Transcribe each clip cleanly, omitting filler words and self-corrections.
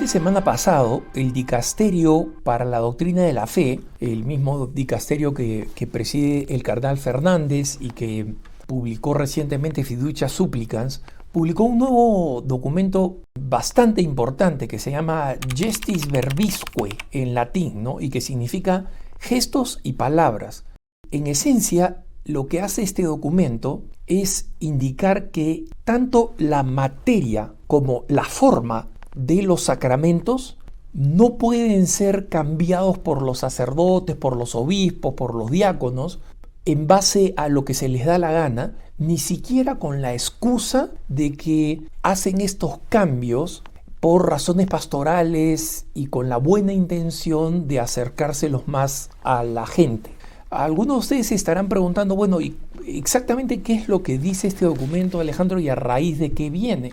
de semana pasado, el Dicasterio para la Doctrina de la Fe, el mismo dicasterio que preside el cardenal Fernández y que publicó recientemente Fiducia Supplicans, publicó un nuevo documento bastante importante que se llama Gestis Verbisque en latín, ¿no? Y que significa gestos y palabras. En esencia, lo que hace este documento es indicar que tanto la materia como la forma de los sacramentos no pueden ser cambiados por los sacerdotes, por los obispos, por los diáconos, en base a lo que se les da la gana, ni siquiera con la excusa de que hacen estos cambios por razones pastorales y con la buena intención de acercárselos más a la gente. Algunos de ustedes se estarán preguntando, bueno, ¿y exactamente qué es lo que dice este documento, Alejandro, y a raíz de qué viene?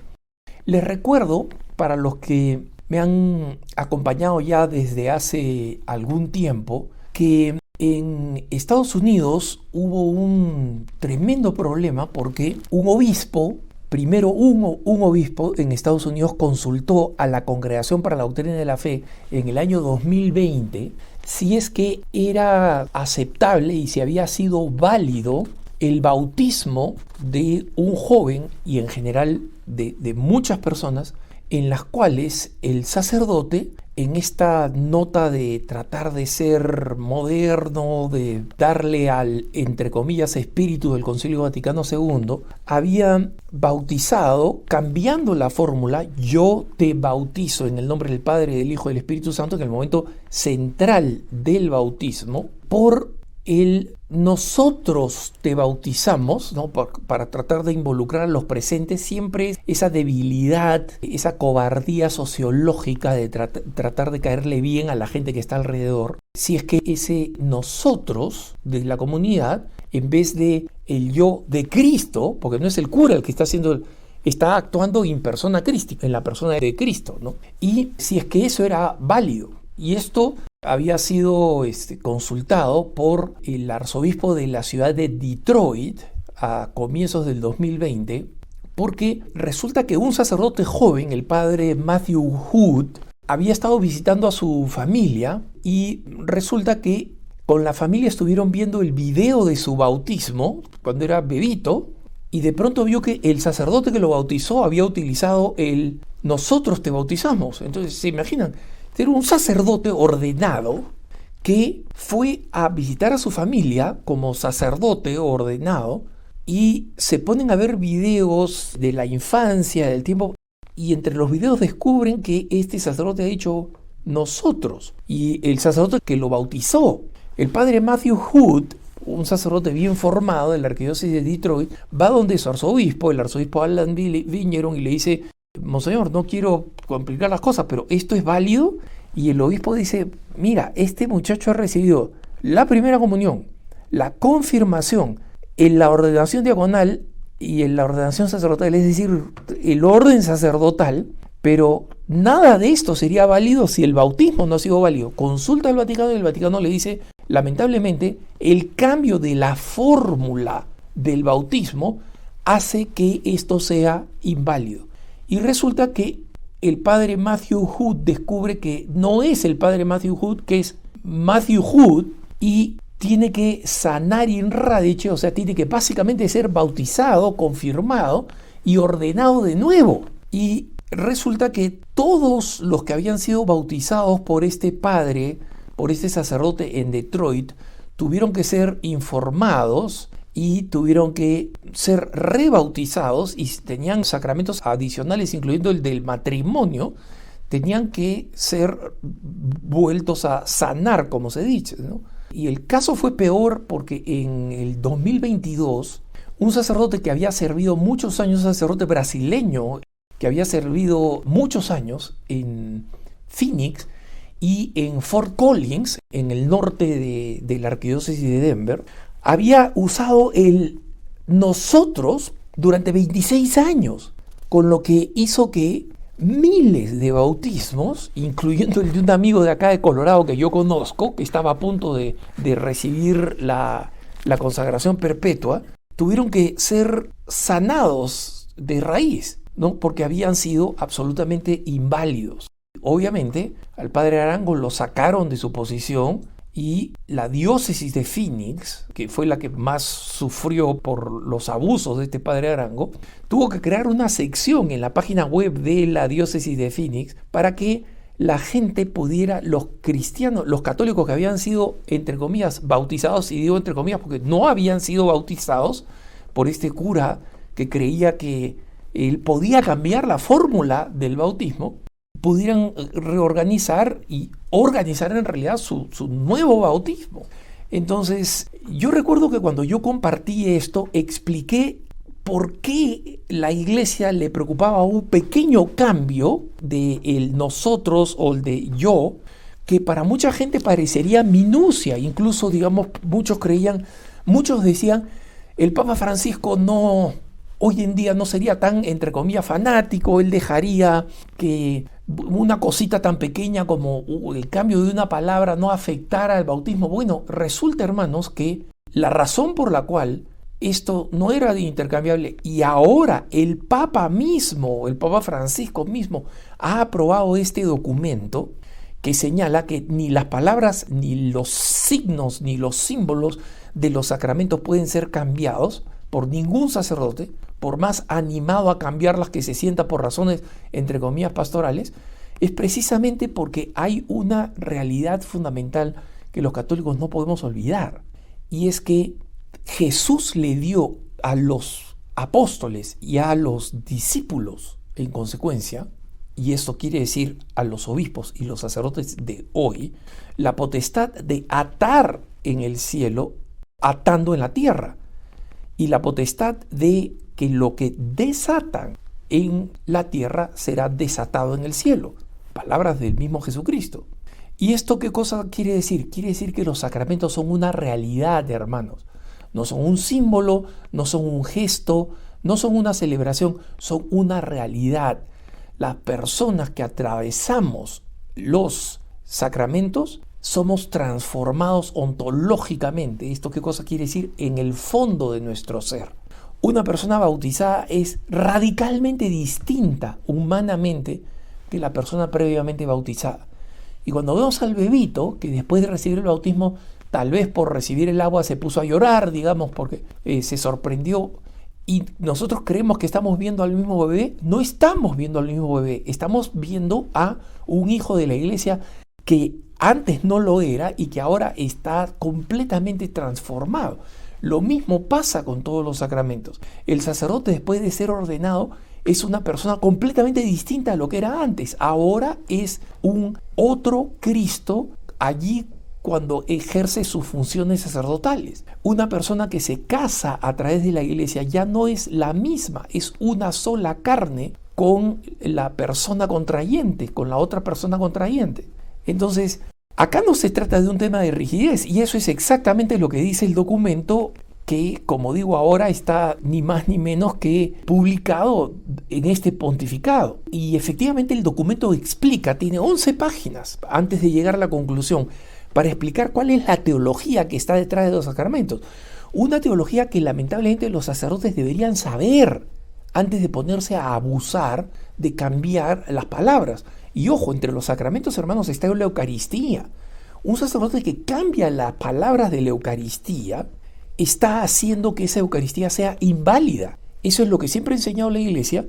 Les recuerdo, para los que me han acompañado ya desde hace algún tiempo, que en Estados Unidos hubo un tremendo problema porque un obispo en Estados Unidos consultó a la Congregación para la Doctrina de la Fe en el año 2020 si es que era aceptable y si había sido válido el bautismo de un joven y en general de muchas personas, en las cuales el sacerdote, en esta nota de tratar de ser moderno, de darle al, entre comillas, espíritu del Concilio Vaticano II, había bautizado, cambiando la fórmula, yo te bautizo en el nombre del Padre, del Hijo y del Espíritu Santo, en el momento central del bautismo, por el nosotros te bautizamos, ¿no? Para tratar de involucrar a los presentes, siempre esa debilidad, esa cobardía sociológica de tratar de caerle bien a la gente que está alrededor. Si es que ese nosotros de la comunidad, en vez de el yo de Cristo, porque no es el cura el que está actuando in persona Christi, en la persona de Cristo, ¿no? Y si es que eso era válido. Y esto había sido consultado por el arzobispo de la ciudad de Detroit a comienzos del 2020, porque resulta que un sacerdote joven, el padre Matthew Hood, había estado visitando a su familia y resulta que con la familia estuvieron viendo el video de su bautismo cuando era bebito y de pronto vio que el sacerdote que lo bautizó había utilizado el nosotros te bautizamos. Entonces, ¿se imaginan? Era un sacerdote ordenado que fue a visitar a su familia como sacerdote ordenado y se ponen a ver videos de la infancia, del tiempo, y entre los videos descubren que este sacerdote ha dicho nosotros. Y el sacerdote que lo bautizó, el padre Matthew Hood, un sacerdote bien formado de la arquidiócesis de Detroit, va donde su arzobispo, el arzobispo Alan Viñeron, y le dice: Monseñor, no quiero complicar las cosas, pero ¿esto es válido? Y el obispo dice: mira, este muchacho ha recibido la primera comunión, la confirmación, en la ordenación diaconal y en la ordenación sacerdotal, es decir, el orden sacerdotal, pero nada de esto sería válido si el bautismo no ha sido válido. Consulta al Vaticano y el Vaticano le dice: lamentablemente, el cambio de la fórmula del bautismo hace que esto sea inválido. Y resulta que el padre Matthew Hood descubre que no es el padre Matthew Hood, que es Matthew Hood, y tiene que sanar in radice, o sea, tiene que básicamente ser bautizado, confirmado y ordenado de nuevo. Y resulta que todos los que habían sido bautizados por este padre, por este sacerdote en Detroit, tuvieron que ser informados y tuvieron que ser rebautizados y tenían sacramentos adicionales, incluyendo el del matrimonio, tenían que ser vueltos a sanar, como se dice, ¿no? Y el caso fue peor porque en el 2022, un sacerdote que había servido muchos años, un sacerdote brasileño, que había servido muchos años en Phoenix y en Fort Collins, en el norte de la arquidiócesis de Denver, había usado el nosotros durante 26 años, con lo que hizo que miles de bautismos, incluyendo el de un amigo de acá de Colorado que yo conozco, que estaba a punto de recibir la consagración perpetua, tuvieron que ser sanados de raíz, ¿no? Porque habían sido absolutamente inválidos. obviamente al padre Arango lo sacaron de su posición y la diócesis de Phoenix, que fue la que más sufrió por los abusos de este padre Arango, tuvo que crear una sección en la página web de la diócesis de Phoenix para que la gente pudiera, los cristianos, los católicos que habían sido, entre comillas, bautizados, y digo entre comillas porque no habían sido bautizados por este cura que creía que él podía cambiar la fórmula del bautismo, pudieran reorganizar y organizar en realidad su nuevo bautismo. Entonces, yo recuerdo que cuando yo compartí esto, expliqué por qué la iglesia le preocupaba un pequeño cambio de el nosotros o el de yo, que para mucha gente parecería minucia. Incluso, digamos, muchos decían, el Papa Francisco hoy en día no sería tan, entre comillas, fanático, él dejaría que una cosita tan pequeña como el cambio de una palabra no afectara al bautismo. Bueno, resulta, hermanos, que la razón por la cual esto no era intercambiable y ahora el Papa mismo, el Papa Francisco mismo, ha aprobado este documento que señala que ni las palabras, ni los signos, ni los símbolos de los sacramentos pueden ser cambiados por ningún sacerdote, por más animado a cambiarlas que se sienta por razones, entre comillas, pastorales, es precisamente porque hay una realidad fundamental que los católicos no podemos olvidar, y es que Jesús le dio a los apóstoles y a los discípulos, en consecuencia, y esto quiere decir a los obispos y los sacerdotes de hoy, la potestad de atar en el cielo, atando en la tierra, y la potestad de que lo que desatan en la tierra será desatado en el cielo. Palabras del mismo Jesucristo. ¿Y esto qué cosa quiere decir? Quiere decir que los sacramentos son una realidad, hermanos. No son un símbolo, no son un gesto, no son una celebración, son una realidad. Las personas que atravesamos los sacramentos somos transformados ontológicamente. ¿Esto qué cosa quiere decir? En el fondo de nuestro ser. Una persona bautizada es radicalmente distinta humanamente que la persona previamente bautizada. Y cuando vemos al bebito, que después de recibir el bautismo, tal vez por recibir el agua se puso a llorar, digamos, porque se sorprendió, y nosotros creemos que estamos viendo al mismo bebé, no estamos viendo al mismo bebé, estamos viendo a un hijo de la iglesia que antes no lo era y que ahora está completamente transformado. Lo mismo pasa con todos los sacramentos. El sacerdote, después de ser ordenado, es una persona completamente distinta a lo que era antes. Ahora es un otro Cristo allí cuando ejerce sus funciones sacerdotales. Una persona que se casa a través de la iglesia ya no es la misma, es una sola carne con la persona contrayente, con la otra persona contrayente. Entonces, acá no se trata de un tema de rigidez, y eso es exactamente lo que dice el documento que, como digo ahora, está ni más ni menos que publicado en este pontificado. Y efectivamente el documento explica, tiene 11 páginas antes de llegar a la conclusión, para explicar cuál es la teología que está detrás de los sacramentos. Una teología que lamentablemente los sacerdotes deberían saber antes de ponerse a abusar de cambiar las palabras. Y ojo, entre los sacramentos, hermanos, está la Eucaristía. Un sacerdote que cambia las palabras de la Eucaristía está haciendo que esa Eucaristía sea inválida. Eso es lo que siempre ha enseñado la Iglesia,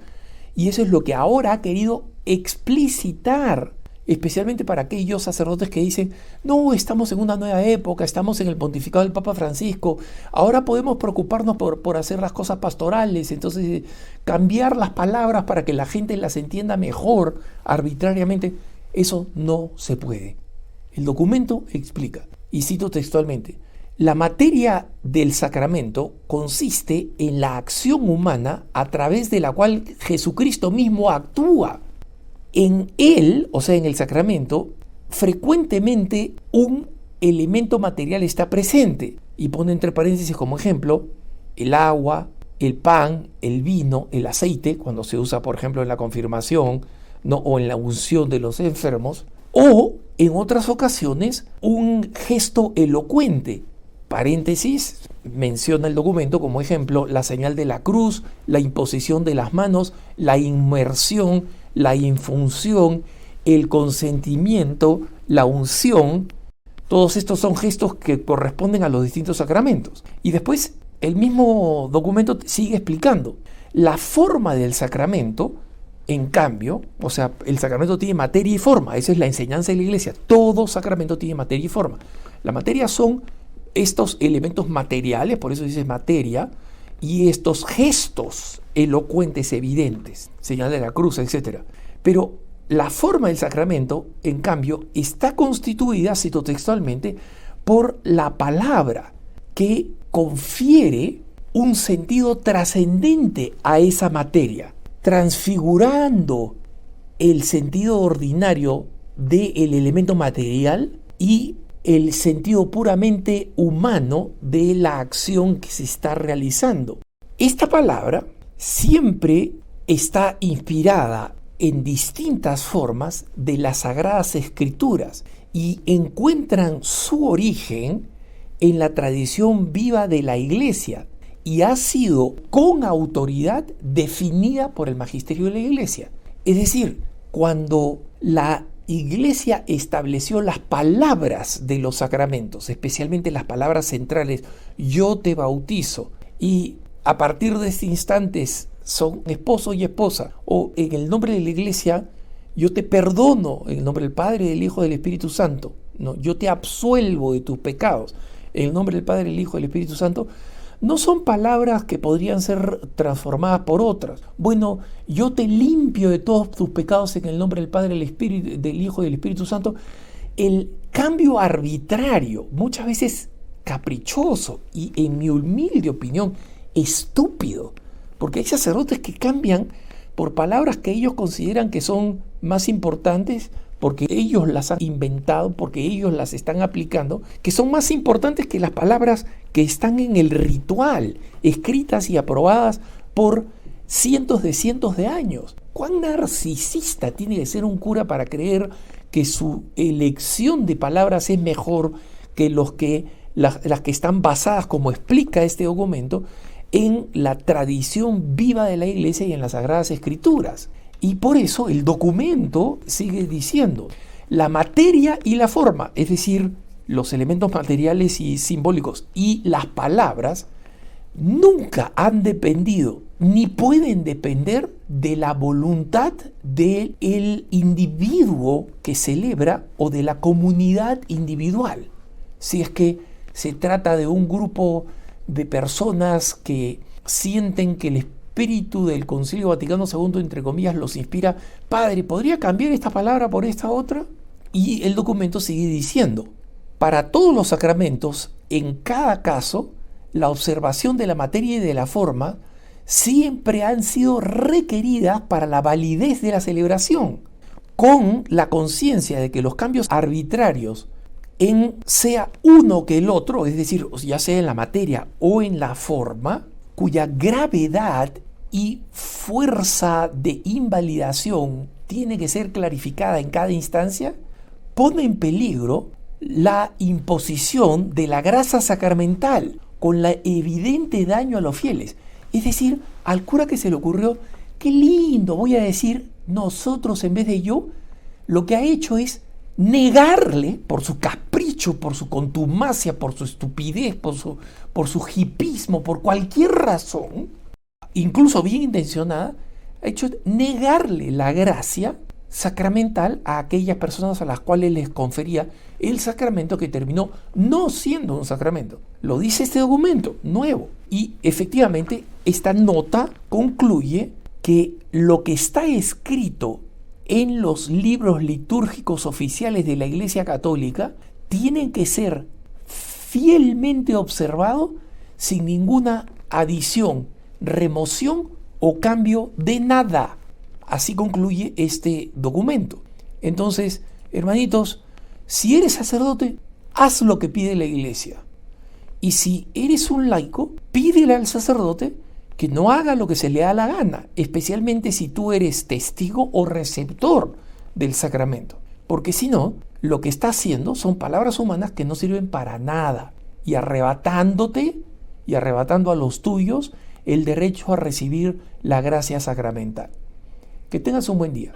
y eso es lo que ahora ha querido explicitar, especialmente para aquellos sacerdotes que dicen: no, estamos en una nueva época, estamos en el pontificado del Papa Francisco, ahora podemos preocuparnos por hacer las cosas pastorales, entonces cambiar las palabras para que la gente las entienda mejor arbitrariamente. Eso no se puede. El documento explica, y cito textualmente: la materia del sacramento consiste en la acción humana a través de la cual Jesucristo mismo actúa. En él, o sea, en el sacramento, frecuentemente un elemento material está presente, y pone entre paréntesis como ejemplo el agua, el pan, el vino, el aceite, cuando se usa, por ejemplo, en la confirmación, ¿no?, o en la unción de los enfermos, o en otras ocasiones un gesto elocuente. Paréntesis, menciona el documento como ejemplo la señal de la cruz, la imposición de las manos, la inmersión, la infunción el consentimiento, la unción. Todos estos son gestos que corresponden a los distintos sacramentos. Y después el mismo documento sigue explicando la forma del sacramento. En cambio, o sea, el sacramento tiene materia y forma. Esa es la enseñanza de la Iglesia. Todo sacramento tiene materia y forma. La materia son estos elementos materiales, por eso dice materia, y estos gestos elocuentes, evidentes, señal de la cruz, etc. Pero la forma del sacramento, en cambio, está constituida, cito textualmente, por la palabra que confiere un sentido trascendente a esa materia, transfigurando el sentido ordinario del elemento material y el sentido puramente humano de la acción que se está realizando. Esta palabra siempre está inspirada en distintas formas de las Sagradas Escrituras y encuentran su origen en la tradición viva de la Iglesia y ha sido con autoridad definida por el magisterio de la Iglesia. Es decir, cuando la Iglesia estableció las palabras de los sacramentos, especialmente las palabras centrales, yo te bautizo, y a partir de este instante son esposo y esposa, o en el nombre de la Iglesia, yo te perdono, en el nombre del Padre, del Hijo y del Espíritu Santo, no, yo te absuelvo de tus pecados, en el nombre del Padre, del Hijo y del Espíritu Santo, no son palabras que podrían ser transformadas por otras. Bueno, yo te limpio de todos tus pecados en el nombre del Padre, del Espíritu, del Hijo y del Espíritu Santo. El cambio arbitrario, muchas veces caprichoso y, en mi humilde opinión, estúpido, porque hay sacerdotes que cambian por palabras que ellos consideran que son más importantes, porque ellos las han inventado, porque ellos las están aplicando, que son más importantes que las palabras que están en el ritual, escritas y aprobadas por cientos de años. ¿Cuán narcisista tiene que ser un cura para creer que su elección de palabras es mejor que las que están basadas, como explica este documento, en la tradición viva de la Iglesia y en las Sagradas Escrituras? Y por eso el documento sigue diciendo la materia y la forma, es decir, los elementos materiales y simbólicos y las palabras, nunca han dependido ni pueden depender de la voluntad del individuo que celebra o de la comunidad individual. Si es que se trata de un grupo de personas que sienten que el espíritu del Concilio Vaticano II, entre comillas, los inspira, padre, ¿podría cambiar esta palabra por esta otra? Y el documento sigue diciendo, para todos los sacramentos, en cada caso, la observación de la materia y de la forma siempre han sido requeridas para la validez de la celebración, con la conciencia de que los cambios arbitrarios en sea uno que el otro, es decir, ya sea en la materia o en la forma, cuya gravedad y fuerza de invalidación tiene que ser clarificada en cada instancia, pone en peligro la imposición de la grasa sacramental con la evidente daño a los fieles. Es decir, al cura que se le ocurrió, qué lindo, voy a decir, nosotros en vez de yo, lo que ha hecho es negarle por su capricho, por su contumacia, por su estupidez, por su hipismo, por cualquier razón, incluso bien intencionada, ha hecho negarle la gracia sacramental a aquellas personas a las cuales les confería el sacramento que terminó no siendo un sacramento. Lo dice este documento nuevo. Y efectivamente esta nota concluye que lo que está escrito en los libros litúrgicos oficiales de la Iglesia Católica tiene que ser fielmente observado sin ninguna adición, remoción o cambio de nada. Así concluye este documento. Entonces, hermanitos, si eres sacerdote, haz lo que pide la Iglesia. Y si eres un laico, pídele al sacerdote que no haga lo que se le da la gana, especialmente si tú eres testigo o receptor del sacramento. Porque si no, lo que está haciendo son palabras humanas que no sirven para nada, y arrebatándote y arrebatando a los tuyos el derecho a recibir la gracia sacramental. Que tengas un buen día.